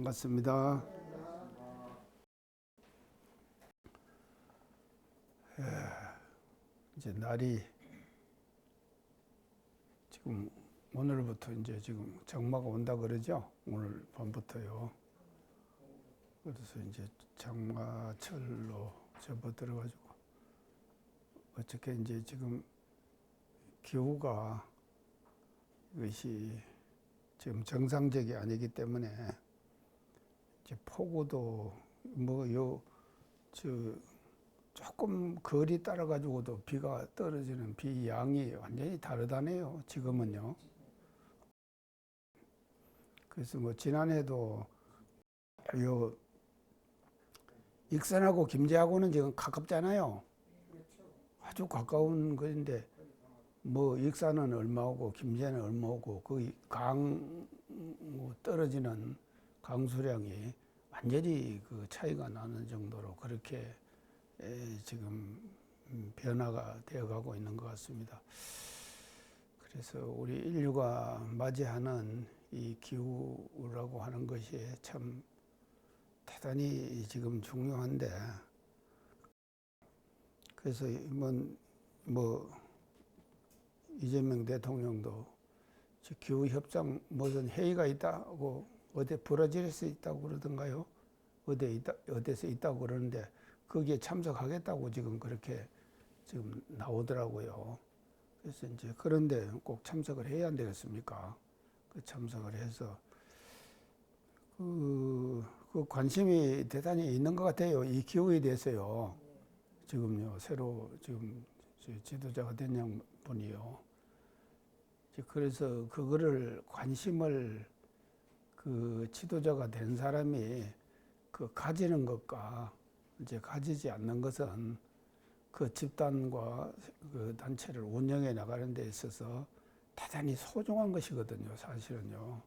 반갑습니다. 이제 날이 지금 오늘부터 이제 지금 장마가 온다 그러죠? 오늘 밤부터요. 그래서 이제 장마철로 접어들어가지고 어떻게 이제 지금 기후가 이것이 지금 정상적이 아니기 때문에 이제 폭우도 조금 거리 따라 가지고도 비가 떨어지는 비 양이 완전히 다르다네요. 지금은요. 그래서 지난해도 익산하고 김제하고는 지금 가깝잖아요. 아주 가까운 거인데 익산은 얼마고 김제는 얼마고 그 떨어지는 강수량이 완전히 그 차이가 나는 정도로 그렇게 지금 변화가 되어가고 있는 것 같습니다. 그래서 우리 인류가 맞이하는 이 기후라고 하는 것이 참 대단히 지금 중요한데, 그래서 이재명 대통령도 기후협상 무슨 회의가 있다고 어디 브라질에서 있다고 그러던가요? 어디서 있다고 그러는데 거기에 참석하겠다고 지금 그렇게 지금 나오더라고요. 그래서 이제 그런데 꼭 참석을 해야 안 되겠습니까? 그 참석을 해서 그 관심이 대단히 있는 것 같아요. 이 기후에 대해서요. 지금요, 새로 지금 지도자가 된 분이요. 그래서 그거를 관심을 그 지도자가 된 사람이 그 가지는 것과 이제 가지지 않는 것은 그 집단과 그 단체를 운영해 나가는 데 있어서 대단히 소중한 것이거든요, 사실은요.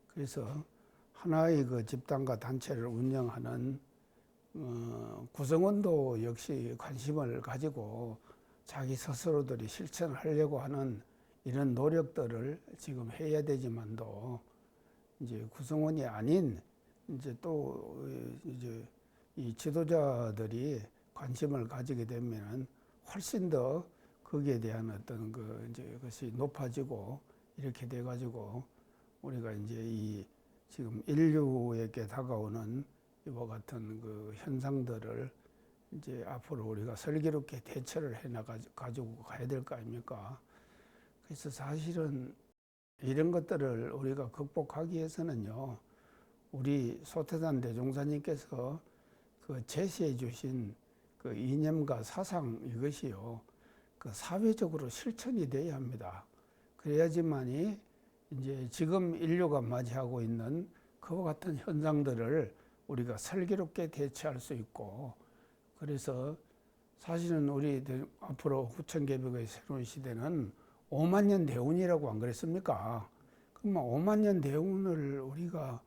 그래서 하나의 그 집단과 단체를 운영하는 구성원도 역시 관심을 가지고 자기 스스로들이 실천을 하려고 하는 이런 노력들을 지금 해야 되지만도 이제 구성원이 아닌 이제 이 지도자들이 관심을 가지게 되면은 훨씬 더 거기에 대한 어떤 그것이 높아지고 이렇게 돼 가지고 우리가 이제 지금 인류에게 다가오는 이와 같은 그 현상들을 이제 앞으로 우리가 슬기롭게 대처를 해 가지고 가야 될 거 아닙니까? 그래서 사실은 이런 것들을 우리가 극복하기 위해서는요, 우리 소태산 대종사님께서 그 제시해 주신 그 이념과 사상 이것이요, 그 사회적으로 실천이 돼야 합니다. 그래야지만이 이제 지금 인류가 맞이하고 있는 그와 같은 현상들을 우리가 슬기롭게 대처할 수 있고, 그래서 사실은 우리 앞으로 후천개벽의 새로운 시대는 5만 년 대운이라고 안 그랬습니까? 그러면 5만 년 대운을 우리가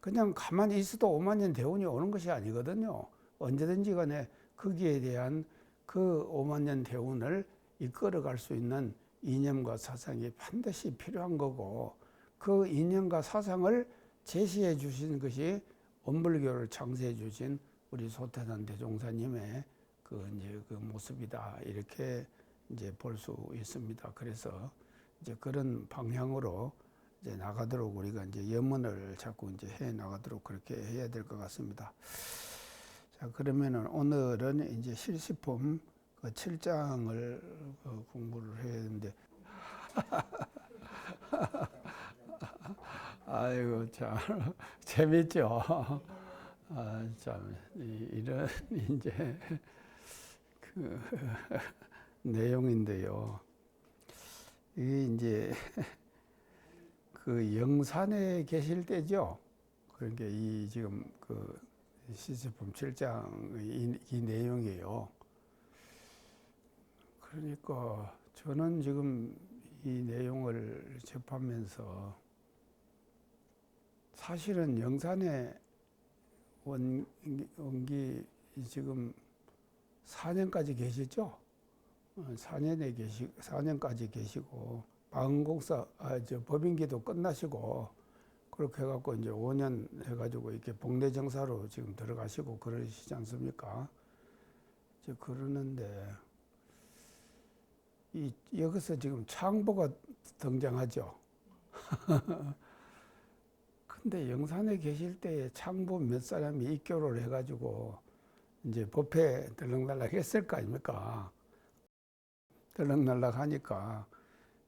그냥 가만히 있어도 5만 년 대운이 오는 것이 아니거든요. 언제든지 간에 거기에 대한 그 5만 년 대운을 이끌어갈 수 있는 이념과 사상이 반드시 필요한 거고, 그 이념과 사상을 제시해 주신 것이 원불교를 창세해 주신 우리 소태산 대종사님의 그 모습이다, 이렇게 이제 볼 수 있습니다. 그래서 이제 그런 방향으로 이제 나가도록 우리가 이제 염원을 자꾸 이제 해 나가도록 그렇게 해야 될 것 같습니다. 자, 그러면은 오늘은 이제 실시품 그 7장을 공부를 해야 되는데, 아이고, 참, 재밌죠? 참, 이런 이제 그 내용인데요. 이게 이제 그 영산에 계실 때죠. 그러니까 지금 그 시제품 7장의 이 내용이에요. 그러니까 저는 지금 이 내용을 접하면서 사실은 영산에 원기 지금 4년까지 계시죠. 4년까지 계시고 법인기도 끝나시고 그렇게 해갖고 이제 5년 해가지고 이렇게 복례정사로 지금 들어가시고 그러시지 않습니까? 이제 그러는데 여기서 지금 창부가 등장하죠. 근데 영산에 계실 때에 창부 몇 사람이 입교를 해가지고 이제 법회 들락날락 했을 거 아닙니까? 들락날락 하니까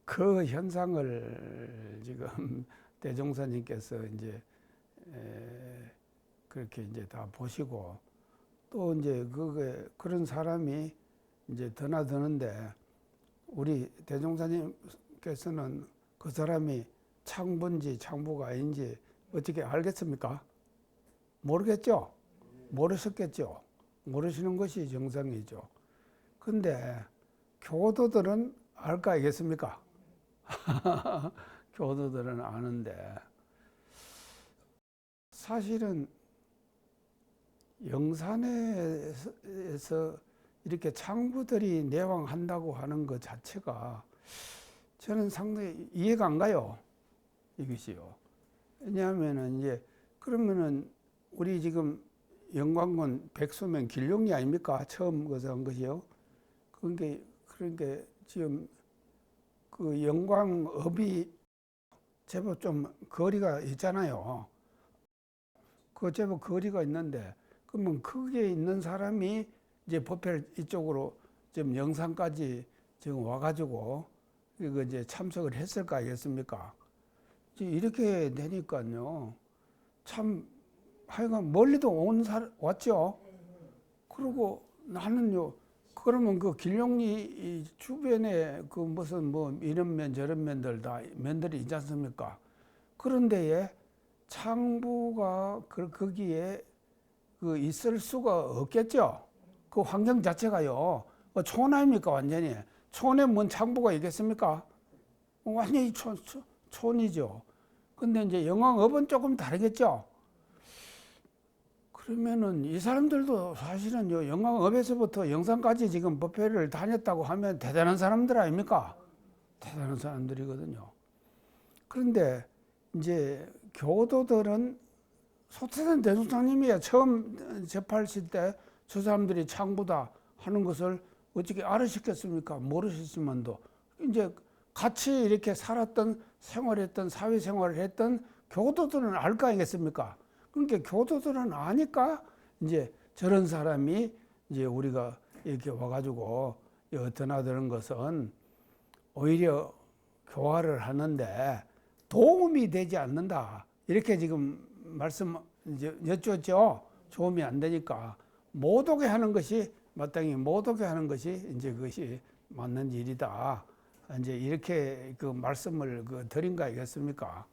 그 현상을 지금 대종사님께서 이제 그렇게 이제 다 보시고 또 이제 그런 사람이 이제 드나드는데 우리 대종사님께서는 그 사람이 창부인지 창부가 아닌지 어떻게 알겠습니까? 모르겠죠? 모르셨겠죠? 모르시는 것이 정상이죠. 근데 교도들은 알까 알겠습니까? 교도들은 아는데 사실은 영산에서 이렇게 창부들이 내왕한다고 하는 것 자체가 저는 상당히 이해가 안 가요. 이것이요. 왜냐하면은 이제 그러면은 우리 지금 영광군 백수면 길룡이 아닙니까? 처음 거서 한 것이요. 그러니까 지금 그 영광읍이 제법 좀 거리가 있잖아요. 그 제법 거리가 있는데 그러면 거기에 있는 사람이 이제 법회를 이쪽으로 지금 영산까지 지금 와가지고 이거 이제 참석을 했을 거 아니겠습니까? 이렇게 되니까요. 참 하여간 멀리도 왔죠. 그리고 나는요. 그러면 그 길룡리 주변에 그 무슨 뭐 이런 면 저런 면들 다 면들이 있지 않습니까? 그런데에 창부가 거기에 그 있을 수가 없겠죠. 그 환경 자체가요. 촌 아닙니까 완전히. 촌에 뭔 창부가 있겠습니까? 완전히 촌이죠. 근데 이제 영광읍은 조금 다르겠죠. 그러면은 이 사람들도 사실은 영광읍에서부터 영산까지 지금 법회를 다녔다고 하면 대단한 사람들 아닙니까? 대단한 사람들이거든요. 그런데 이제 교도들은 소태산 대종사님이야 처음 접하실 때 저 사람들이 창부다 하는 것을 어떻게 알으셨겠습니까? 모르셨지만도 이제 같이 이렇게 살았던 생활했던 사회생활을 했던 교도들은 알 거 아니겠습니까? 그러니까 교도들은 아니까 이제 저런 사람이 이제 우리가 이렇게 와가지고 드나드는 것은 오히려 교화를 하는데 도움이 되지 않는다. 이렇게 지금 말씀 이제 여쭈었죠. 도움이 안 되니까 못 오게 하는 것이 마땅히 못 오게 하는 것이 이제 그것이 맞는 일이다. 이제 이렇게 그 말씀을 드린 거 아니겠습니까?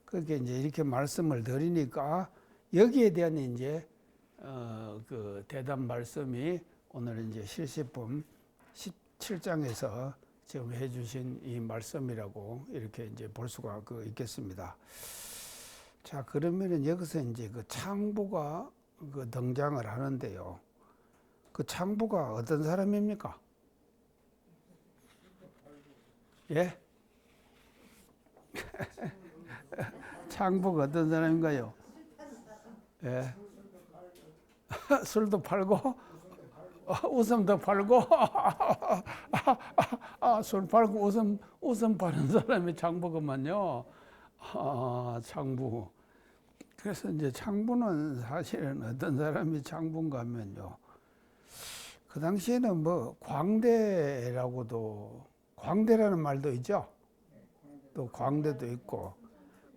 그렇게 이제 이렇게 말씀을 드리니까 여기에 대한 이제 그 대답 말씀이 오늘 이제 실시품 17장에서 지금 해주신 이 말씀이라고 이렇게 이제 볼 수가 있겠습니다. 자, 그러면은 여기서 이제 그 창부가 등장을 하는데요. 그 창부가 어떤 사람입니까? 예? 창부가 어떤 사람인가요? 예. 술도 팔고, 웃음도 팔고, 술 팔고 웃음 파는 사람이 창부구만요. 창부. 그래서 이제 창부는 사실은 어떤 사람이 창부인가 하면요. 그 당시에는 뭐 광대라는 말도 있죠. 또 광대도 있고,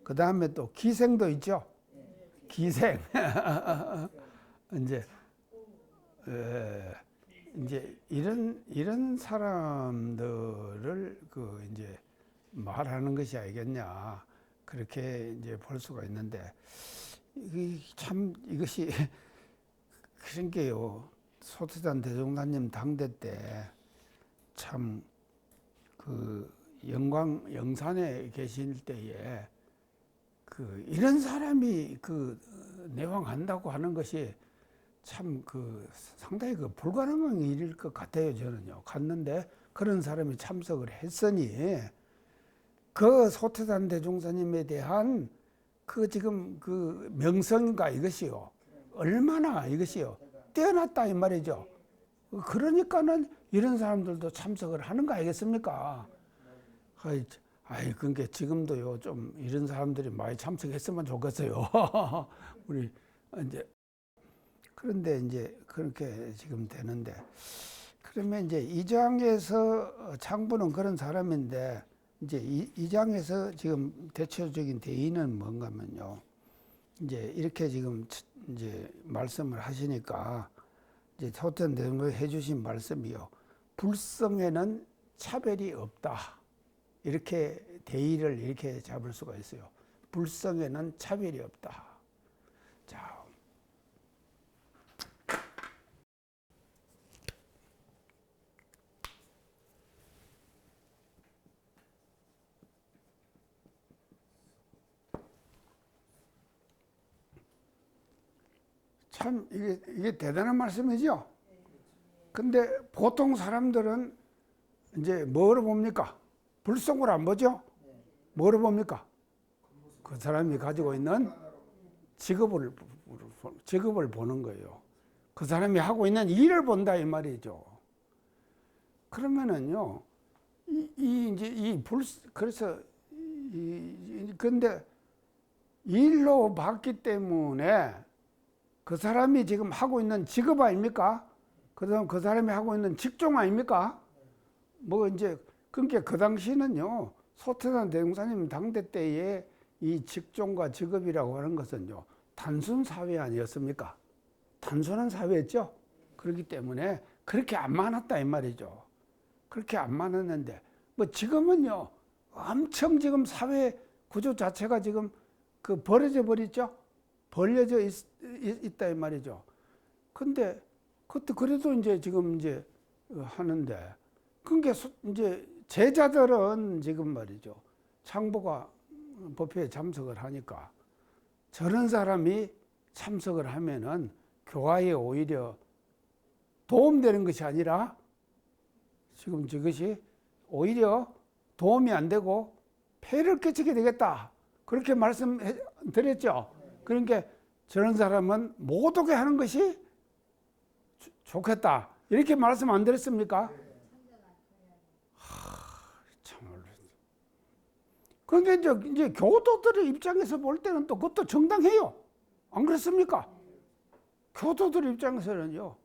그 다음에 또 기생도 있죠. 기생. 이제 이런 사람들을 이제 말하는 것이 아니겠냐. 그렇게 이제 볼 수가 있는데, 이것이 그런 게요. 소태산 대종사님 당대 때 참 영산에 계실 때에 이런 사람이 내왕한다고 하는 것이 참 상당히 불가능한 일일 것 같아요, 저는요. 갔는데 그런 사람이 참석을 했으니 그 소태산 대종사님에 대한 그 지금 그 명성과 이것이요. 얼마나 이것이요. 뛰어났다 이 말이죠. 그러니까는 이런 사람들도 참석을 하는 거 아니겠습니까? 그러니까 지금도요, 좀 이런 사람들이 많이 참석했으면 좋겠어요. 우리, 이제, 그런데 이제 그렇게 지금 되는데, 그러면 이제 이 장에서 창부는 그런 사람인데, 이제 이 장에서 지금 대표적인 대의는 뭔가면요. 이제 이렇게 지금 이제 말씀을 하시니까, 이제 초선 대통령이 해주신 말씀이요. 불성에는 차별이 없다. 이렇게 대의를 이렇게 잡을 수가 있어요. 불성에는 차별이 없다. 자, 참 이게 대단한 말씀이죠. 근데 보통 사람들은 이제 뭐로 봅니까? 불성을 안 보죠? 뭐로 봅니까? 그 사람이 가지고 있는 직업을 보는 거예요. 그 사람이 하고 있는 일을 본다 이 말이죠. 그러면은요, 그래서 근데 일로 봤기 때문에 그 사람이 지금 하고 있는 직업 아닙니까? 그다음 그 사람이 하고 있는 직종 아닙니까? 뭐 이제 그러니까 그 당시는요, 소태산 대종사님 당대 때에 이 직종과 직업이라고 하는 것은요, 단순 사회 아니었습니까? 단순한 사회였죠. 그렇기 때문에 그렇게 안 많았다 이 말이죠. 그렇게 안 많았는데 뭐 지금은요, 엄청 지금 사회 구조 자체가 지금 그 벌어져 버렸죠. 벌려져 있다 이 말이죠. 근데 그것도 그래도 이제 지금 이제 하는데, 그러니까 이제 제자들은 지금 말이죠. 창부가 법회에 참석을 하니까 저런 사람이 참석을 하면은 교화에 오히려 도움되는 것이 아니라 지금 저것이 오히려 도움이 안 되고 폐를 끼치게 되겠다. 그렇게 말씀드렸죠. 그러니까 저런 사람은 못 오게 하는 것이 좋겠다. 이렇게 말씀 안 드렸습니까? 참말로. 그러니까 이제 교도들의 입장에서 볼 때는 또 그것도 정당해요. 안 그렇습니까? 교도들 입장에서는요.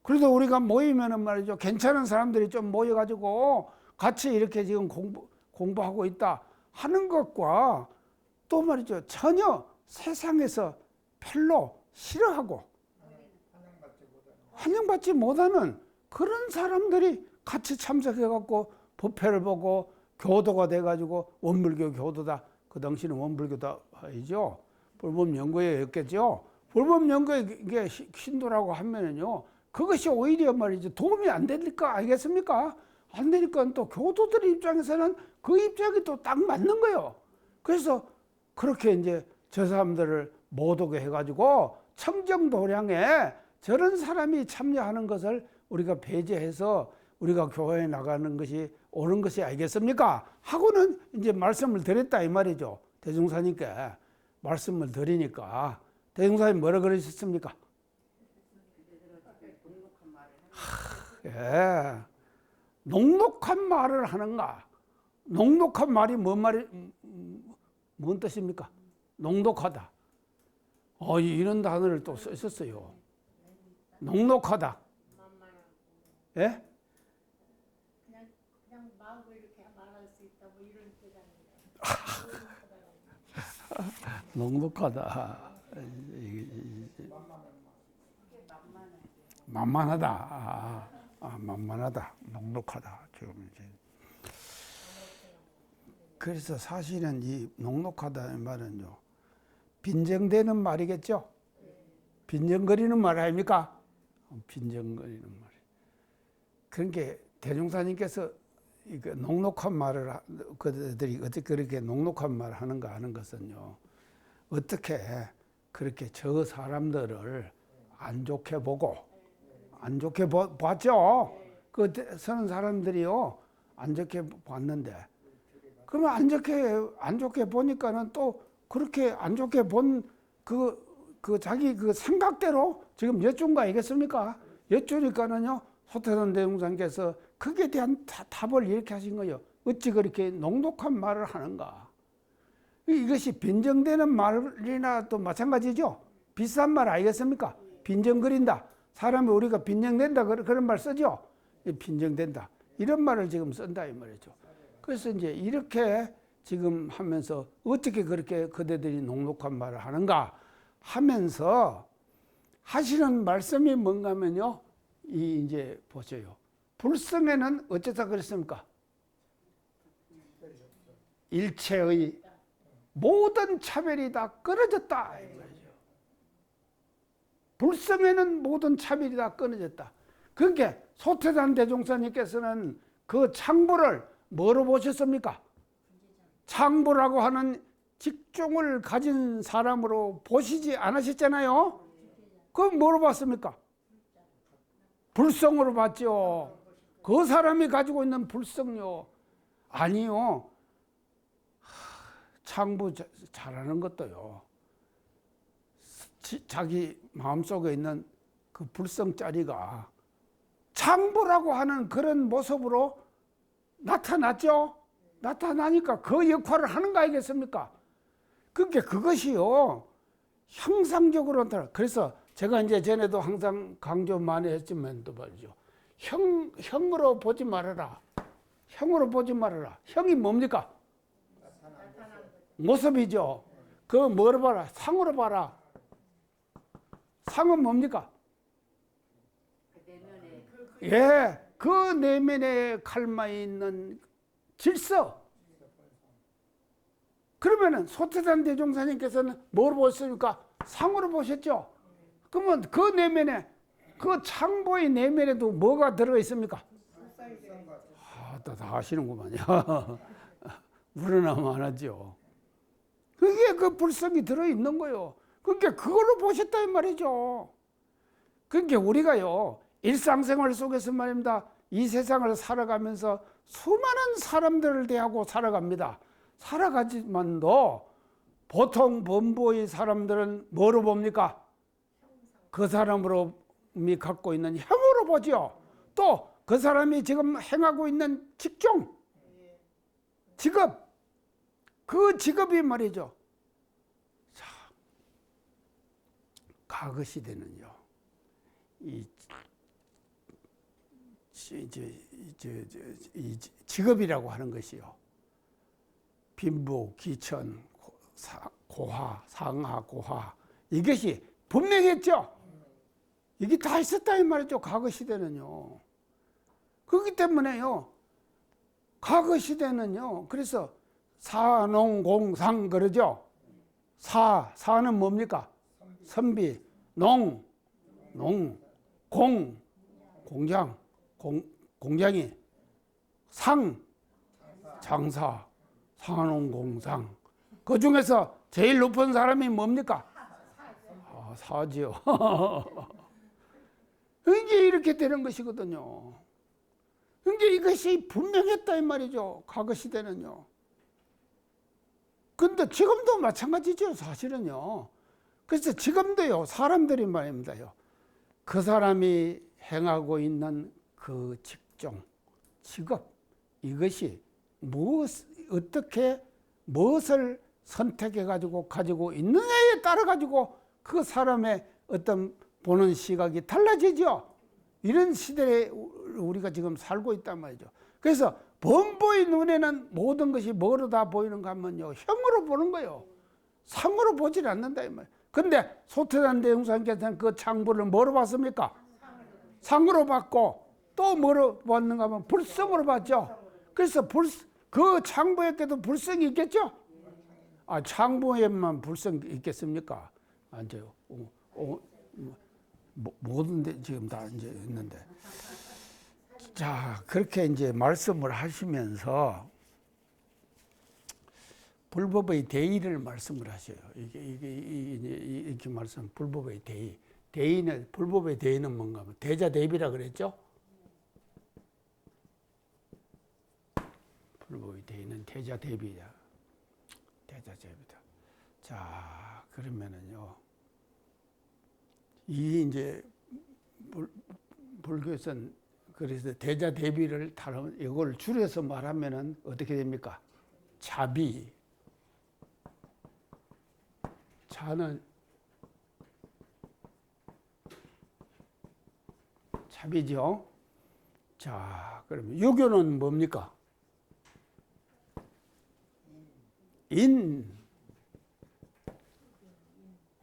그래도 우리가 모이면은 말이죠. 괜찮은 사람들이 좀 모여가지고 같이 이렇게 지금 공부하고 있다 하는 것과 또 말이죠. 전혀 세상에서 별로 싫어하고 환영받지 못하는 그런 사람들이 같이 참석해갖고 법회를 보고 교도가 돼가지고 원불교 교도다. 그 당시는 원불교다 아니죠. 불법연구회였겠죠. 불법연구회 이게 신도라고 하면은요. 그것이 오히려 말이죠. 도움이 안 되니까 알겠습니까? 안 되니까 또 교도들 입장에서는 그 입장이 또 딱 맞는 거예요. 그래서 그렇게 이제 저 사람들을 못 오게 해가지고 청정도량에 저런 사람이 참여하는 것을 우리가 배제해서 우리가 교회에 나가는 것이 옳은 것이 아니겠습니까? 하고는 이제 말씀을 드렸다 이 말이죠. 대종사님께 말씀을 드리니까 대종사님 뭐라 그러셨습니까? 예. 녹록한 말을 하는가? 녹록한 말이 뭔 뜻입니까? 녹록하다. 이런 단어를 또 썼어요. 녹록하다. 예? 그냥 마음을 이렇게 말할 수 있다 뭐 이런 뜻 아니에요. 녹록하다. 만만하다. 만만하다. 녹록하다. 지금 이제. 그래서 사실은 이 녹록하다는 말은요, 빈정대는 말이겠죠? 빈정거리는 말 아닙니까? 빈정거리는 말. 그러니까 대종사님께서 녹록한 말을, 그들이 어떻게 그렇게 녹록한 말을 하는가 하는 것은요, 어떻게 그렇게 저 사람들을 안 좋게 보고, 안 좋게 봤죠? 그 서는 사람들이요, 안 좋게 봤는데, 그러면 안 좋게 보니까는 또 그렇게 안 좋게 본 그 자기 그 생각대로 지금 여쭈는 거 아니겠습니까? 여쭈니까는요, 소태산 대종사님께서 거기에 대한 답을 이렇게 하신 거예요. 어찌 그렇게 녹록한 말을 하는가? 이것이 빈정되는 말이나 또 마찬가지죠. 비싼 말 아니겠습니까? 빈정거린다. 사람이 우리가 빈정된다 그런 말 쓰죠. 빈정된다. 이런 말을 지금 쓴다 이 말이죠. 그래서 이제 이렇게 지금 하면서 어떻게 그렇게 그대들이 녹록한 말을 하는가 하면서 하시는 말씀이 뭔가 하면요. 이제 보세요. 불성에는 어쩌다 그랬습니까? 일체의 모든 차별이 다 끊어졌다. 이 말이죠. 불성에는 모든 차별이 다 끊어졌다. 그러니까 소태산 대종사님께서는 그 창부를 뭐로 보셨습니까? 창부라고 하는 직종을 가진 사람으로 보시지 않으셨잖아요. 그럼 뭐로 봤습니까? 불성으로 봤죠. 그 사람이 가지고 있는 불성요. 아니요. 창부 잘하는 것도요. 자기 마음속에 있는 그 불성짜리가 창부라고 하는 그런 모습으로 나타났죠. 나타나니까 그 역할을 하는 거 아니겠습니까? 그러니까 그것이요. 형상적으로 나타나. 그래서 제가 이제 전에도 항상 강조 많이 했지만 또 말이죠. 형으로 보지 말아라. 형으로 보지 말아라. 형이 뭡니까? 모습이죠. 그 뭐로 봐라? 상으로 봐라. 상은 뭡니까? 예, 그 내면에 칼마 있는 질서. 그러면은 소태산 대종사님께서는 뭘 보셨습니까? 상으로 보셨죠. 그러면 그 내면에 그 창보의 내면에도 뭐가 들어가 있습니까? 다 아시는구만요. 우러나면 안 하죠. 그게 그 불성이 들어있는 거예요. 그러니까 그걸로 보셨다 이 말이죠. 그러니까 우리가요 일상생활 속에서 말입니다. 이 세상을 살아가면서 수많은 사람들을 대하고 살아갑니다. 살아가지만도 보통 범보의 사람들은 뭐로 봅니까? 그 사람으로 갖고 있는 형으로 보죠. 또 그 사람이 지금 행하고 있는 직종, 직업, 그 직업이 말이죠. 자, 과거 시대는요, 이 직업이라고 하는 것이요. 빈부, 기천, 고하, 상하, 고하 이것이 분명했죠. 이게 다 있었다 이 말이죠. 과거 시대는요. 그렇기 때문에요. 과거 시대는요. 그래서 사농공상 그러죠. 사는 뭡니까? 선비, 공장이, 장사, 사농공상. 그 중에서 제일 높은 사람이 뭡니까? 사지요. 이게 이렇게 되는 것이거든요. 그러니까 이것이 분명했다 이 말이죠. 과거 시대는요. 근데 지금도 마찬가지죠. 사실은요. 그래서 지금도요. 사람들이 말입니다요. 그 사람이 행하고 있는 그 직종, 직업 이것이 어떻게 무엇을 선택해가지고 가지고 있느냐에 따라가지고 그 사람의 어떤 보는 시각이 달라지죠. 이런 시대에 우리가 지금 살고 있단 말이죠. 그래서 범보의 눈에는 모든 것이 뭐로 다 보이는가 하면요. 형으로 보는 거예요. 상으로 보질 않는다 이 말이에요. 근데 소태산 대종사님께서는 그 창부를 뭐로 봤습니까? 상으로 봤고 또 뭐로 봤는가 하면 불성으로 봤죠. 그래서 그 창부에게도 불성이 있겠죠? 창부에만 불성이 있겠습니까? 이제 모든 데 지금 다 이제 있는데. 자, 그렇게 이제 말씀을 하시면서 불법의 대의를 말씀을 하셔요. 이렇게 말씀, 불법의 대의. 불법의 대의는 뭔가 하면 대자대비라 그랬죠? 불법의 대의는 대자대비다. 대자대비다. 자, 그러면은요. 이 이제 불교에서는 그래서 대자 대비를 다루면 이걸 줄여서 말하면은 어떻게 됩니까? 자비. 자는 자비죠. 자, 그러면 유교는 뭡니까? 인.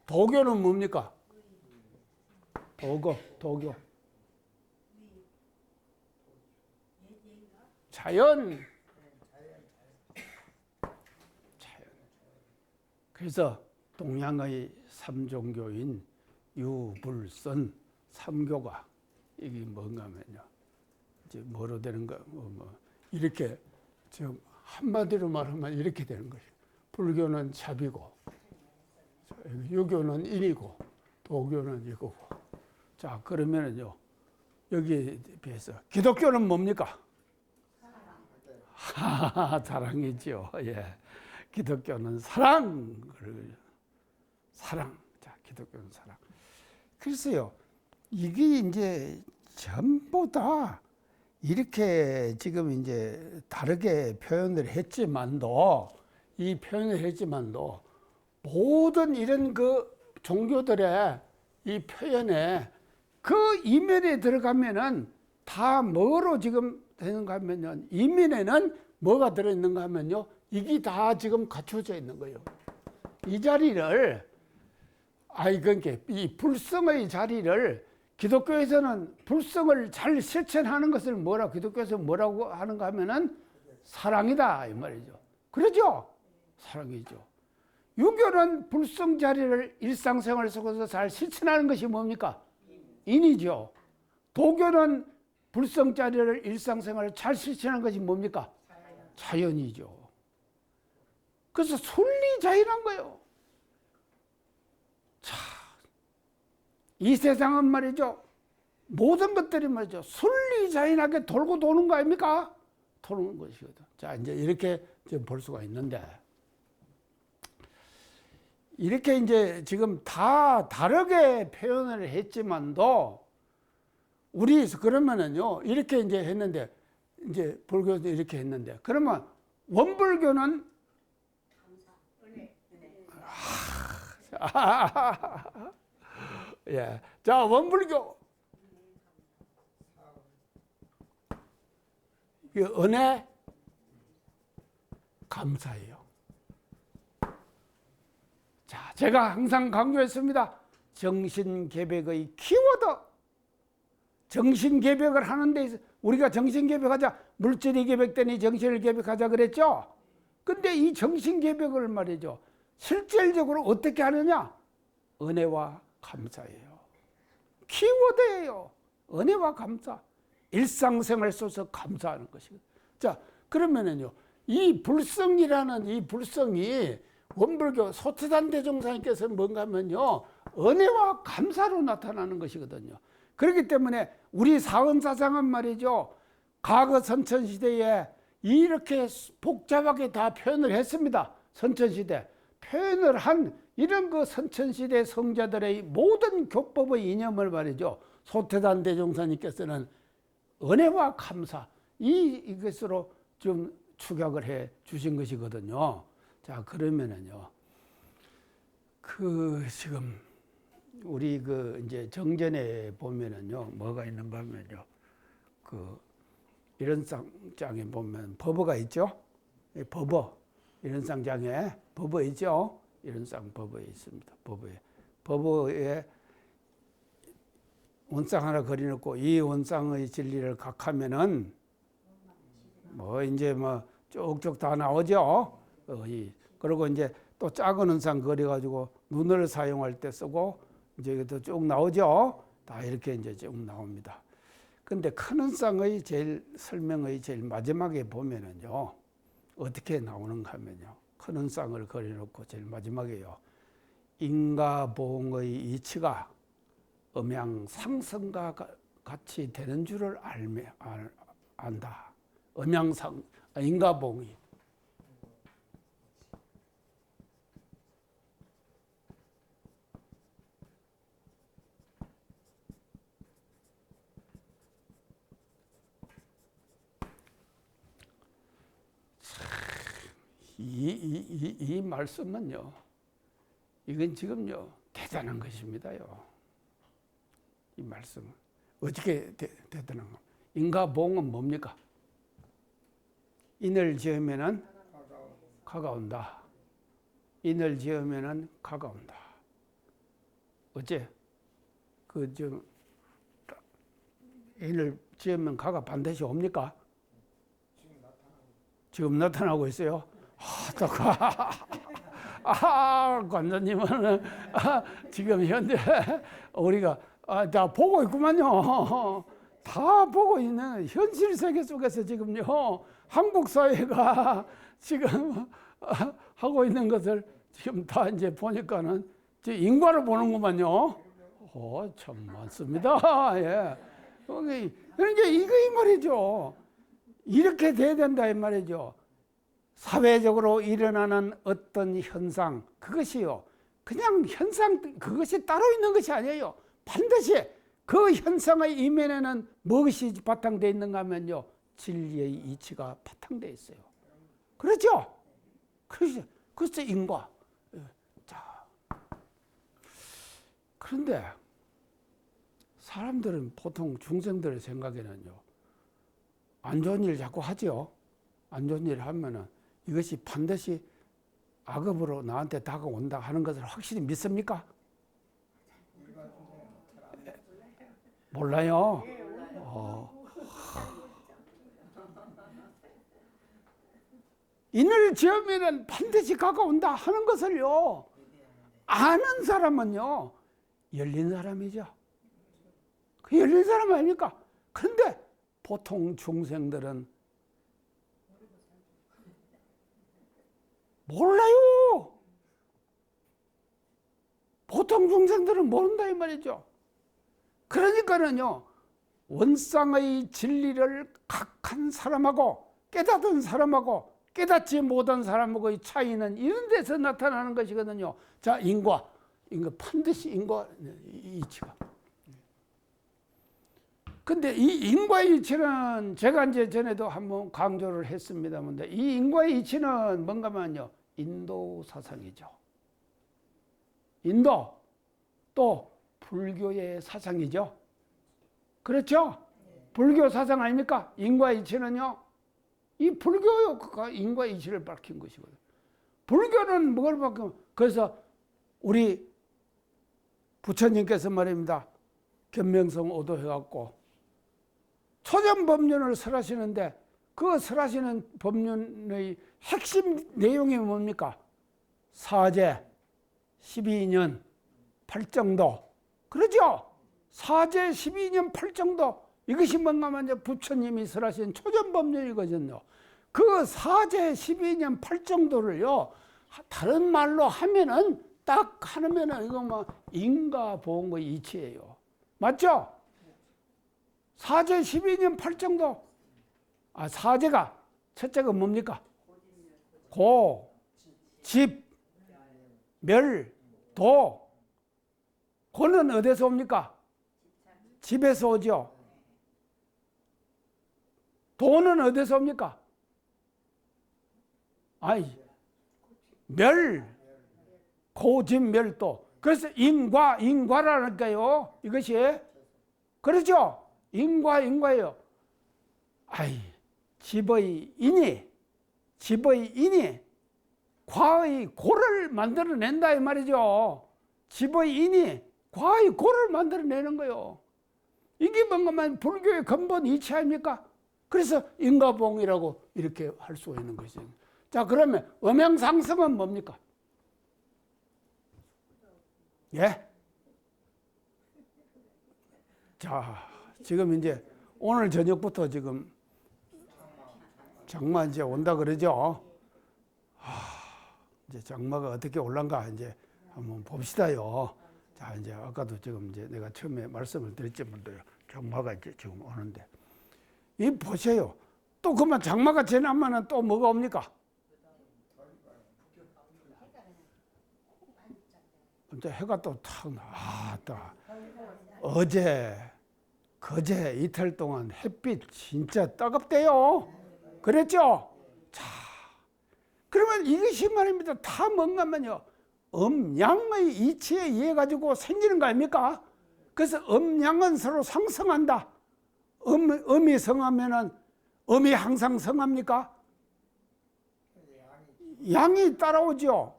도교는 뭡니까? 도교. 자연. 그래서 동양의 삼종교인 유불선 삼교가 이게 뭔가 하면요. 이제 뭐로 되는가? 이렇게 지금 한마디로 말하면 이렇게 되는 거예요. 불교는 자비고, 유교는 인이고, 도교는 이거고. 자, 그러면은요. 여기에 비해서 기독교는 뭡니까? 사랑이죠. 예. 기독교는 사랑. 사랑. 자, 기독교는 사랑. 그래서요, 이게 이제 전부 다 이렇게 지금 이제 다르게 표현을 했지만도, 이 표현을 했지만도, 모든 이런 그 종교들의 이 표현에 그 이면에 들어가면은 다 뭐로 지금 되는가 하면요. 이면에는 뭐가 들어있는가 하면요. 이게 다 지금 갖춰져 있는 거예요. 이 자리를, 그러니까 이 불성의 자리를 기독교에서는 불성을 잘 실천하는 것을 기독교에서 뭐라고 하는가 하면은 사랑이다. 이 말이죠. 그러죠? 사랑이죠. 유교는 불성 자리를 일상생활 속에서 잘 실천하는 것이 뭡니까? 인이죠. 도교는 불성 자리를 일상생활을 잘 실천하는 것이 뭡니까? 자연이죠. 그래서 순리자연한 거예요. 자, 이 세상은 말이죠. 모든 것들이 말이죠. 순리자연하게 돌고 도는 거 아닙니까? 도는 것이거든. 자, 이제 이렇게 볼 수가 있는데, 이렇게 이제 지금 다 다르게 표현을 했지만도, 우리 그러면은요, 이렇게 이제 했는데, 이제 불교도 이렇게 했는데, 그러면 원불교는 예. 자, 원불교. 은혜, 감사예요. 자, 제가 항상 강조했습니다. 정신개백의 키워드. 정신개백을 하는 데 있어 우리가 정신개백하자, 물질이 개백되니 정신을 개백하자 그랬죠. 근데 이 정신개백을 말이죠. 실질적으로 어떻게 하느냐? 은혜와 감사예요. 키워드예요. 은혜와 감사. 일상생활 속에서 감사하는 것이거든요. 자, 그러면은요, 이 불성이라는 이 불성이 원불교 소태단대종사님께서 뭔가 하면요, 은혜와 감사로 나타나는 것이거든요. 그렇기 때문에 우리 사은사상은 말이죠, 과거 선천시대에 이렇게 복잡하게 다 표현을 했습니다. 선천시대. 표현을 한 이런 그 선천시대 성자들의 모든 교법의 이념을 말이죠, 소태단대종사님께서는 은혜와 감사, 이것으로 좀 축약을 해 주신 것이거든요. 자, 그러면은요, 지금, 우리 이제 정전에 보면은요, 뭐가 있는가 하면요, 이런 쌍장에 보면 법어가 있죠? 법어. 이런 쌍장에 법어 있죠? 이런 쌍 법어에 있습니다. 법어에 원쌍 하나 그려놓고 이 원쌍의 진리를 각하면은 이제 쭉쭉 다 나오죠. 그리고 이제 또 작은 원쌍 그려가지고 눈을 사용할 때 쓰고 이제 이것도 쭉 나오죠. 다 이렇게 이제 쭉 나옵니다. 근데 큰 원쌍의 설명의 제일 마지막에 보면은요, 어떻게 나오는가 하면요, 큰 원쌍을 그려놓고 제일 마지막에요, 인가보응의 이치가 음양상승과 같이 되는 줄을 안다. 인가보응이. 이 말씀은요, 이건 지금요, 대단한 것입니다요. 이 말씀은. 어떻게 대단한 거? 인가보응은 뭡니까? 인을 지으면은 가가 온다. 인을 지으면은 가가 온다. 어째? 인을 지으면 가가 반드시 옵니까? 지금 나타나고 있어요. 관장님은 지금 현재 우리가 다 보고 있구만요. 다 보고 있는 현실 세계 속에서 지금요, 한국 사회가 지금 하고 있는 것을 지금 다 이제 보니까는 인과를 보는구만요. 참 많습니다. 예. 그러니까 이거 이 말이죠. 이렇게 돼야 된다 이 말이죠. 사회적으로 일어나는 어떤 현상, 그것이요, 그냥 현상, 그것이 따로 있는 것이 아니에요. 반드시 그 현상의 이면에는 무엇이 바탕되어 있는가 하면요, 진리의 이치가 바탕되어 있어요. 그렇죠? 그래서 인과. 자, 그런데 사람들은 보통 중생들의 생각에는요, 안 좋은 일 자꾸 하죠. 안 좋은 일 하면은 이것이 반드시 악업으로 나한테 다가온다 하는 것을 확실히 믿습니까? 몰라요. 인을 지으면 반드시 가까운다 하는 것을요, 아는 사람은요, 열린 사람이죠. 그 열린 사람 아닙니까? 그런데 보통 중생들은 몰라요. 보통 중생들은 모른다 이 말이죠. 그러니까는요, 원상의 진리를 각한 사람하고 깨닫은 사람하고 깨닫지 못한 사람하고의 차이는 이런 데서 나타나는 것이거든요. 자, 인과 반드시 인과 이치가. 근데 이 인과의 이치는 제가 이제 전에도 한번 강조를 했습니다만, 이 인과의 이치는 뭔가면요, 인도 사상이죠. 인도 또 불교의 사상이죠. 그렇죠? 불교 사상 아닙니까? 인과의 이치는요, 이 불교가 인과의 이치를 밝힌 것이거든요. 불교는 뭘 밝힌? 그래서 우리 부처님께서 말입니다, 견명성 오도해갖고 초전법륜을 설하시는데, 그 설하시는 법륜의 핵심 내용이 뭡니까? 사제 12년 8정도. 그러죠? 사제 12년 8정도. 이것이 뭔가 하면 부처님이 설하신 초전법륜이거든요. 그 사제 12년 8정도를요, 다른 말로 하면은, 딱 하면은 이거 뭐 인과보응의 이치예요. 맞죠? 사제 12년 8정도. 사제가 첫째가 뭡니까? 고, 집, 멸, 도. 고는 어디서 옵니까? 집에서 오죠. 도는 어디서 옵니까? 멸, 고, 집, 멸, 도. 그래서 인과라니까요. 이것이. 그렇죠? 인과예요. 집의 인이 과의 고를 만들어낸다 이 말이죠. 집의 인이 과의 고를 만들어내는 거예요. 이게 뭔가 불교의 근본 이치 아닙니까? 그래서 인과보응이라고 이렇게 할 수 있는 것이죠. 자, 그러면 음양상승은 뭡니까? 예? 자, 지금 이제 오늘 저녁부터 지금 장마 이제 온다 그러죠. 이제 장마가 어떻게 올란가 이제 한번 봅시다요. 자, 이제 아까도 지금 이제 내가 처음에 말씀을 드렸지만 장마가 이제 지금 오는데, 이 보세요. 또 그만 장마가 지나면은 또 뭐가 옵니까? 이제 해가 또 탁 나왔다. 그제 이틀 동안 햇빛 진짜 따갑대요. 그랬죠? 자, 그러면 이것이 말입니다. 다 뭔가면요. 음양의 이치에 의해 가지고 생기는 거 아닙니까? 그래서 음양은 서로 상승한다. 음이 성하면은 음이 항상 성합니까? 양이 따라오죠.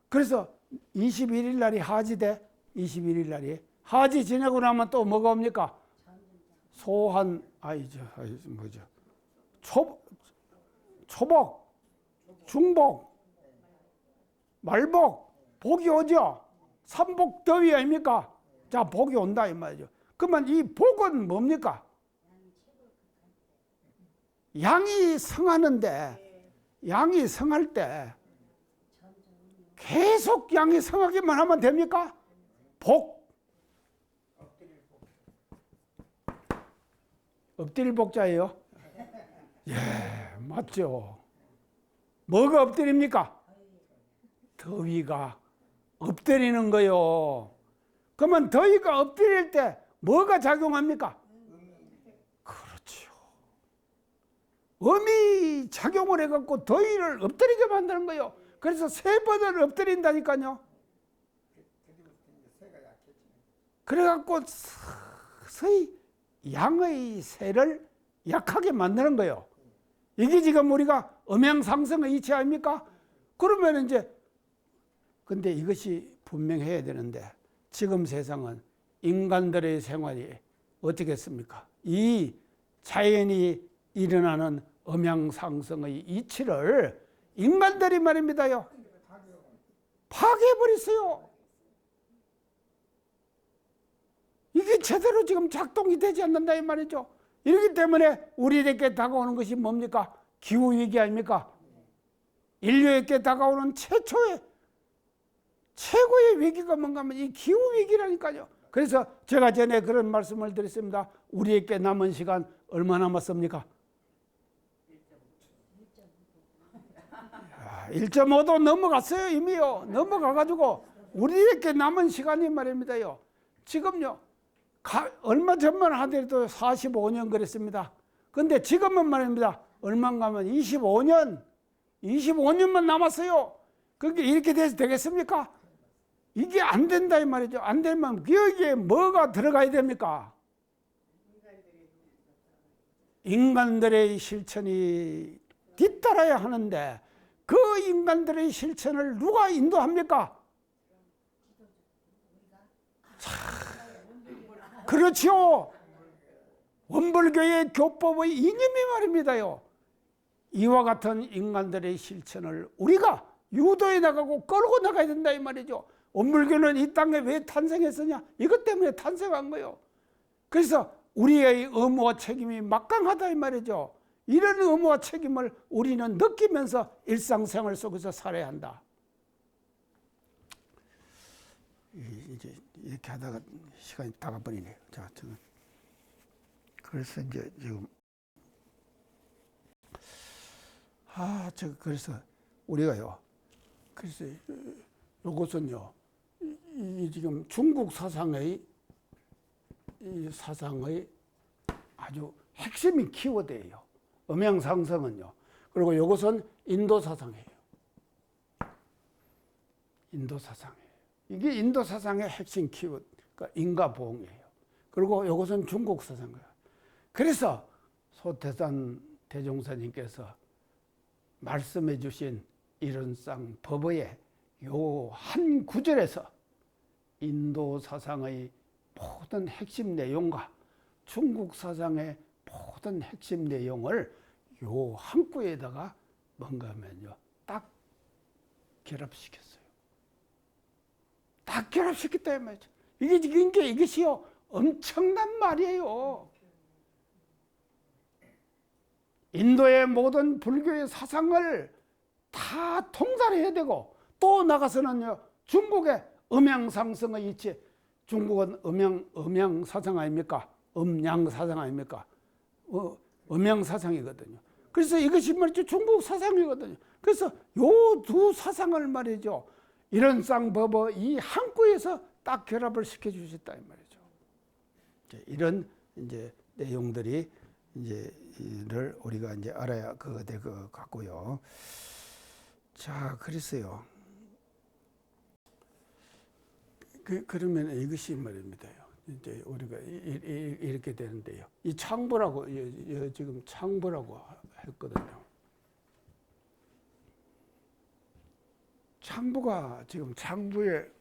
그래서 21일 날이 하지돼. 21일 날이 하지 지내고 나면 또 뭐가 옵니까? 소한 뭐죠? 초복, 중복, 말복, 복이 오죠. 삼복 더위 아닙니까? 자, 복이 온다 이 말이죠. 그러면 이 복은 뭡니까? 양이 성하는데, 양이 성할 때 계속 양이 성하기만 하면 됩니까? 복. 엎드릴 복자예요? 예, 맞죠. 뭐가 엎드립니까? 더위가 엎드리는 거요. 그러면 더위가 엎드릴 때 뭐가 작용합니까? 그렇죠. 음이 작용을 해갖고 더위를 엎드리게 만드는 거예요. 그래서 세 번을 엎드린다니까요. 그래갖고 서서히 양의 세를 약하게 만드는 거예요. 이게 지금 우리가 음양상승의 이치 아닙니까? 그러면 이제 근데 이것이 분명해야 되는데 지금 세상은 인간들의 생활이 어떻겠습니까? 이 자연이 일어나는 음양상승의 이치를 인간들이 말입니다요. 파괴해버렸어요. 이게 제대로 지금 작동이 되지 않는다 이 말이죠. 이렇기 때문에 우리에게 다가오는 것이 뭡니까? 기후위기 아닙니까? 인류에게 다가오는 최고의 위기가 뭔가 하면 이 기후위기라니까요. 그래서 제가 전에 그런 말씀을 드렸습니다. 우리에게 남은 시간 얼마 남았습니까? 1.5도 넘어갔어요. 이미요. 넘어가가지고 우리에게 남은 시간이 말입니다요. 지금요. 얼마 전만 하더라도 45년 그랬습니다. 근데 지금은 말입니다. 얼마인가 하면 25년만 남았어요. 그게 이렇게 돼서 되겠습니까? 이게 안 된다 이 말이죠. 안 되면 여기에 뭐가 들어가야 됩니까? 인간들의 실천이 뒤따라야 하는데 그 인간들의 실천을 누가 인도합니까? 그렇죠. 원불교의 교법의 이념이 말입니다요. 이와 같은 인간들의 실천을 우리가 유도해 나가고 끌고 나가야 된다 이 말이죠. 원불교는 이 땅에 왜 탄생했느냐? 이것 때문에 탄생한 거예요. 그래서 우리의 의무와 책임이 막강하다 이 말이죠. 이런 의무와 책임을 우리는 느끼면서 일상생활 속에서 살아야 한다. 이제 이렇게 하다가 시간이 다 가버리네요. 자, 저는 그래서 이제 지금 그래서 우리가요. 그래서 요것은요. 이 지금 중국 사상의 이 사상의 아주 핵심인 키워드예요. 음양상승은요. 그리고 이것은 인도 사상이에요. 인도 사상이에요. 이게 인도 사상의 핵심 키워드, 그러니까 인과보응이에요. 그리고 이것은 중국 사상이에요. 그래서 소태산 대종사님께서 말씀해 주신 이른상 법어의 요 한 구절에서 인도 사상의 모든 핵심 내용과 중국 사상의 모든 핵심 내용을 요 한 구에다가 뭔가 하면요 딱 결합시켰어요. 딱 결합시켰다 이 말이죠. 이것이요 엄청난 말이에요. 인도의 모든 불교의 사상을 다 통달해야 되고 또 나가서는요 중국의 음양상승의 이치, 중국은 음양사상 아닙니까? 음양사상 아닙니까? 음양사상이거든요. 그래서 이것이 말이죠 중국 사상이거든요. 그래서 요 두 사상을 말이죠 이런쌍법어 이 한 구에서 딱 결합을 시켜주셨다 이 말이죠. 이런 이제 내용들이 이제를 우리가 이제 알아야 될 것 같고요. 자, 그랬어요. 그러면 이것이 말입니다. 이제 우리가 이렇게 되는데요. 이 창부라고 지금 창부라고 했거든요. 창부가 지금 창부에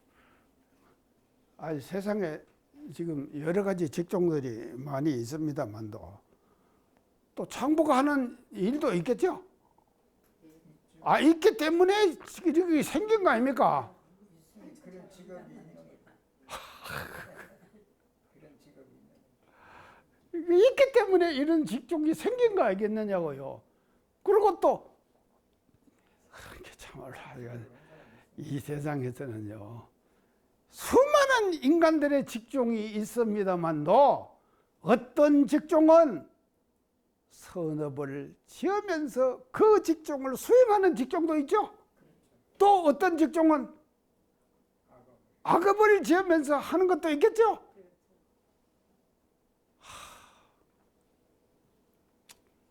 세상에 지금 여러 가지 직종들이 많이 있습니다만도 또 창부가 하는 일도 있겠죠. 있기 때문에 이렇게 생긴 거 아닙니까? 그런 직업이 있는 그런 직업이 있는 있기 때문에 이런 직종이 생긴 거 알겠느냐고요. 그리고 또 참말로 이 세상에서는요 수많은 인간들의 직종이 있습니다만도 어떤 직종은 선업을 지으면서 그 직종을 수행하는 직종도 있죠. 또 어떤 직종은 악업을 지으면서 하는 것도 있겠죠.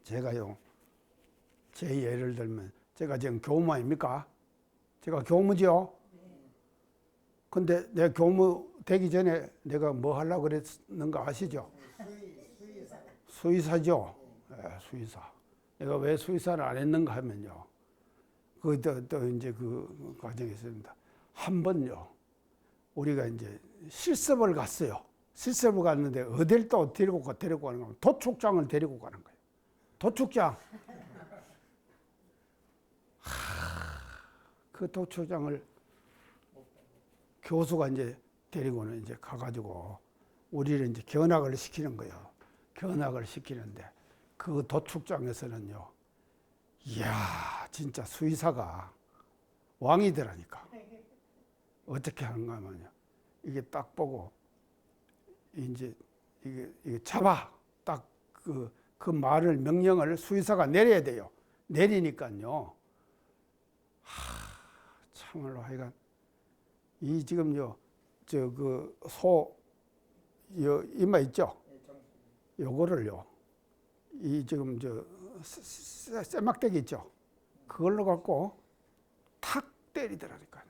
제가요, 제 예를 들면 제가 지금 교무 아닙니까? 제가 교무죠. 근데 내가 교무 되기 전에 내가 뭐 하려고 그랬는가 아시죠? 수의사죠. 수의사. 내가 왜 수의사를 안 했는가 하면요. 또 이제 그 과정이 있습니다. 한 번요. 우리가 이제 실습을 갔어요. 실습을 갔는데 어딜 또 데리고 가는 거면 도축장을 데리고 가는 거예요. 도축장. 그 도축장을 교수가 이제 데리고는 이제 가가지고 우리를 이제 견학을 시키는 거예요. 견학을 시키는데 그 도축장에서는요, 이야, 진짜 수의사가 왕이더라니까. 어떻게 하는가 하면요, 이게 딱 보고, 이제 이게 잡아. 딱 그 말을, 명령을 수의사가 내려야 돼요. 내리니까요, 참말로 하여간, 이 지금요, 이마 있죠? 요거를요, 이 지금 쇠막대기 있죠? 그걸로 갖고 탁 때리더라니까요.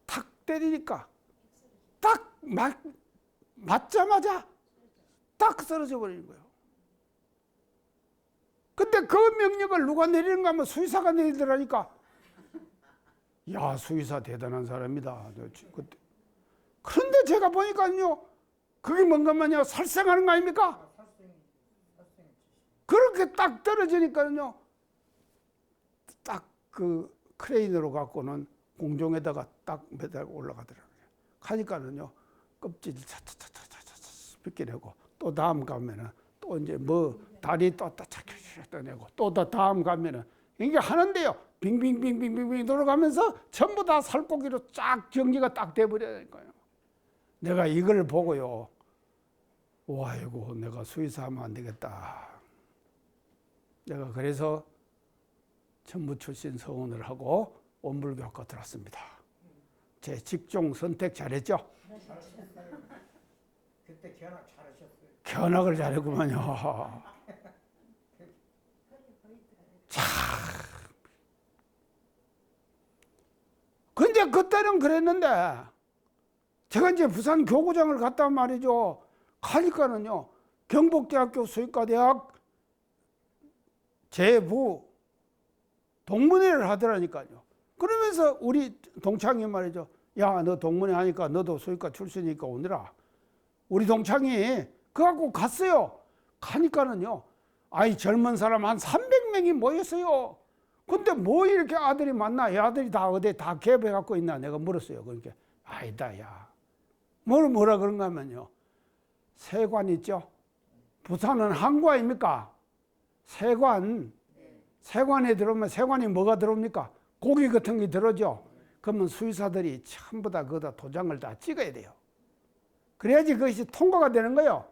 탁 때리니까 딱 맞자마자 딱 쓰러져 버리는 거예요. 근데 그 명령을 누가 내리는가 하면 수의사가 내리더라니까. 야, 수의사 대단한 사람이다. 그런데 제가 보니까요, 그게 뭔가 마냐, 살생하는 거 아닙니까? 그렇게 딱 떨어지니까요, 딱 그 크레인으로 갖고는 공중에다가 딱 매달고 올라가더라고요. 가니까는요, 껍질을 차차차차차차 벗겨내고, 또 다음 가면은 또 이제 뭐 다리 또 떠내고, 또 다음 가면은 이게 하는데요, 빙빙빙빙빙 돌아가면서 전부 다 살코기로 쫙 정리가 딱 돼버리니까요. 내가 이걸 보고요, 와, 이거 내가 수의사 하면 안 되겠다. 내가 그래서 전부 출신 서원을 하고 원불교학과 들었습니다. 제 직종 선택 잘했죠? 그때 견학 잘하셨어요. 견학을 잘했구만요. 참. 근데 그때는 그랬는데 제가 이제 부산 교구장을 갔단 말이죠. 가니까는요, 경북대학교 수의과대학 제부 동문회를 하더라니까요. 그러면서 우리 동창이 말이죠. 야, 너 동문회 하니까 너도 수의과 출신이니까 오느라. 우리 동창이 그거 갖고 갔어요. 가니까는요, 젊은 사람 한 300명이 모였어요. 근데 뭐 이렇게 아들이 많나? 이 아들이 다 어디 다 개업해 갖고 있나? 내가 물었어요. 그러니까 아니다, 야. 뭐라 그런가 하면요, 세관 있죠? 부산은 항구 아닙니까? 세관에 들어오면 세관이 뭐가 들어옵니까? 고기 같은 게 들어오죠? 그러면 수의사들이 전부 다 거기다 도장을 다 찍어야 돼요. 그래야지 그것이 통과가 되는 거예요.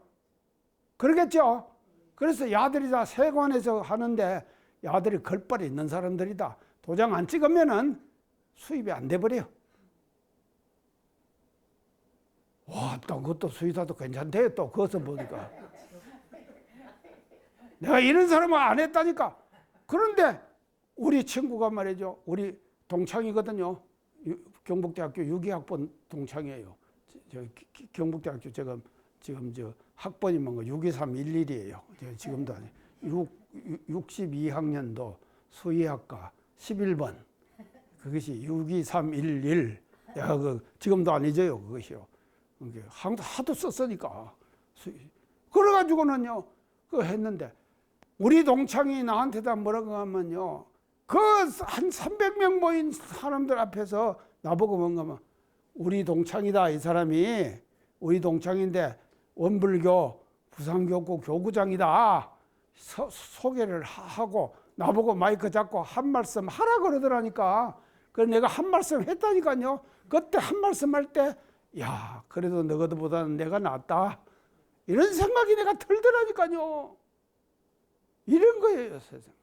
그러겠죠? 그래서 야들이 다 세관에서 하는데 야들이 걸발이 있는 사람들이다. 도장 안 찍으면은 수입이 안 돼버려요. 와, 또 그것도 수의사도 괜찮대요. 또 그것을 보니까. 내가 이런 사람은 안 했다니까. 그런데 우리 친구가 말이죠. 우리 동창이거든요. 경북대학교 6.2학번 동창이에요. 경북대학교 지금 저 학번이 뭔가 62311이에요. 지금도 아니 62학년도 수의학과 11번. 그것이 62311. 야, 지금도 안 잊어요, 그것이요. 하도 썼으니까. 그래가지고는요, 그거 했는데, 우리 동창이 나한테다 뭐라고 하면요, 그 한 300명 모인 사람들 앞에서 나보고 뭔가 하면, 우리 동창이다, 이 사람이. 우리 동창인데, 원불교 부산교구 교구장이다. 소개를 하고, 나보고 마이크 잡고 한 말씀 하라 그러더라니까. 그래서 내가 한 말씀 했다니까요. 그때 한 말씀 할 때, 야, 그래도 너희들보다는 내가 낫다. 이런 생각이 내가 들더라니까요. 이런 거예요, 세상.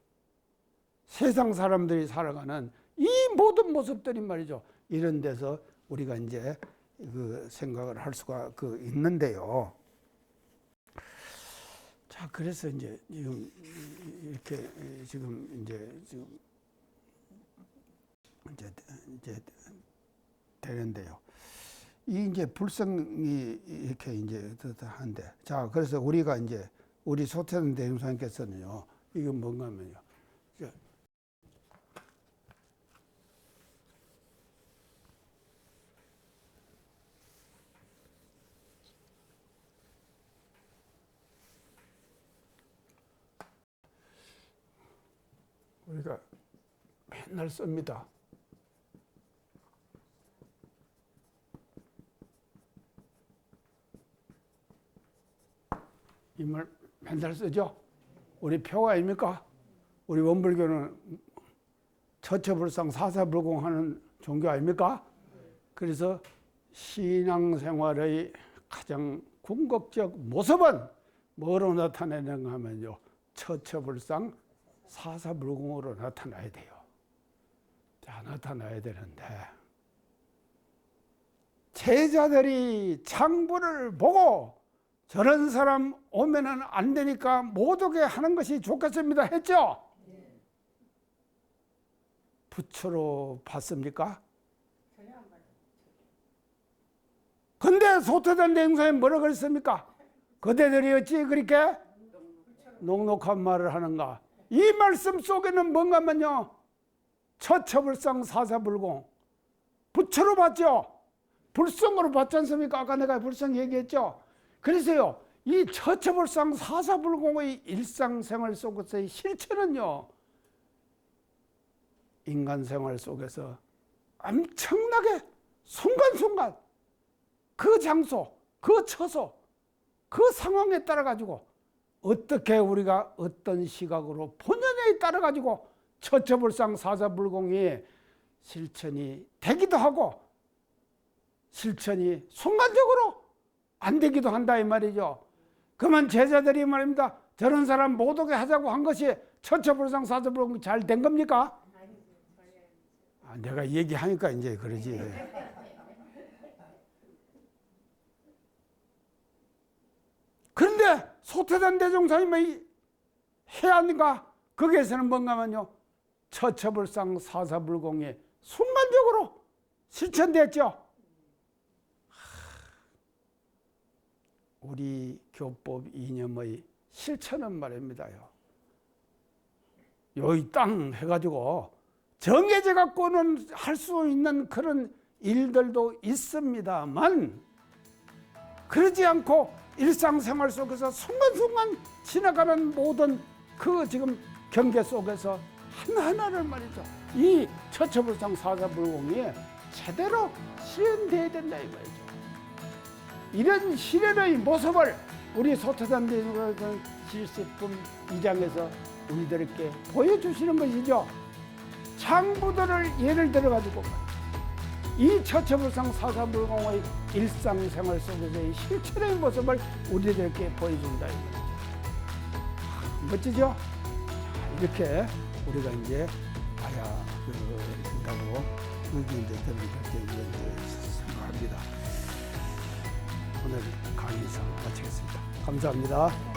세상 사람들이 살아가는 이 모든 모습들이 말이죠. 이런 데서 우리가 이제 그 생각을 할 수가 있는데요. 자, 그래서 이제 지금 이렇게 이제 되는데요. 이 이제 불성이 이렇게 이제 한데, 자, 그래서 우리가 이제 우리 소태단 대종사님께서는요, 이건 뭔가 하면요, 우리가 맨날 씁니다. 이 말 맨날 쓰죠. 우리 표 아닙니까? 우리 원불교는 처처불상 사사불공하는 종교 아닙니까? 그래서 신앙생활의 가장 궁극적 모습은 뭐로 나타내는가 하면요, 처처불상 사사불공으로 나타나야 돼요. 자, 나타나야 되는데, 제자들이 장부를 보고 저런 사람 오면은 안 되니까 못 오게 하는 것이 좋겠습니다 했죠? 부처로 봤습니까? 근데 소태단 대종사님 뭐라 그랬습니까? 그대들이 어찌 그렇게 녹록한 말을 하는가? 이 말씀 속에는 뭔가면요, 처처불상 사사불공, 부처로 봤죠? 불성으로 봤지 않습니까? 아까 내가 불성 얘기했죠? 그래서요, 이 처처불상 사사불공의 일상생활 속에서의 실체는요, 인간생활 속에서 엄청나게 순간순간 그 장소, 그 처소, 그 상황에 따라 가지고 어떻게 우리가 어떤 시각으로 본연에 따라 가지고 처처불상 사사불공이 실천이 되기도 하고 실천이 순간적으로 안 되기도 한다 이 말이죠. 그러면 제자들이 말입니다, 저런 사람 못 오게 하자고 한 것이 처처불상 사사불공이 잘 된 겁니까? 내가 얘기하니까 이제 그러지. 그런데 소태단 대종사님의 해안과 거기에서는 뭔가면요, 처처불상 사사불공이 순간적으로 실천됐죠. 우리 교법 이념의 실천은 말입니다요, 여기 땅 해가지고 정해져 갖고는 할 수 있는 그런 일들도 있습니다만, 그러지 않고 일상생활 속에서 순간순간 지나가는 모든 그 지금 경계 속에서 하나하나를 말이죠, 이 처처불상 사사불공이 제대로 실현돼야 된다 이 말이죠. 이런 실현의 모습을 우리 소태단 대종사 실습품 2장에서 우리들에게 보여주시는 것이죠. 장부들을 예를 들어가지고 이 처처불상 사사불공의 일상생활 속에서의 실천의 모습을 우리들에게 보여준다. 멋지죠? 이렇게 우리가 이제 봐야 된다고 그게 이제 저는 그렇게 생각합니다. 오늘 강의상 마치겠습니다. 감사합니다.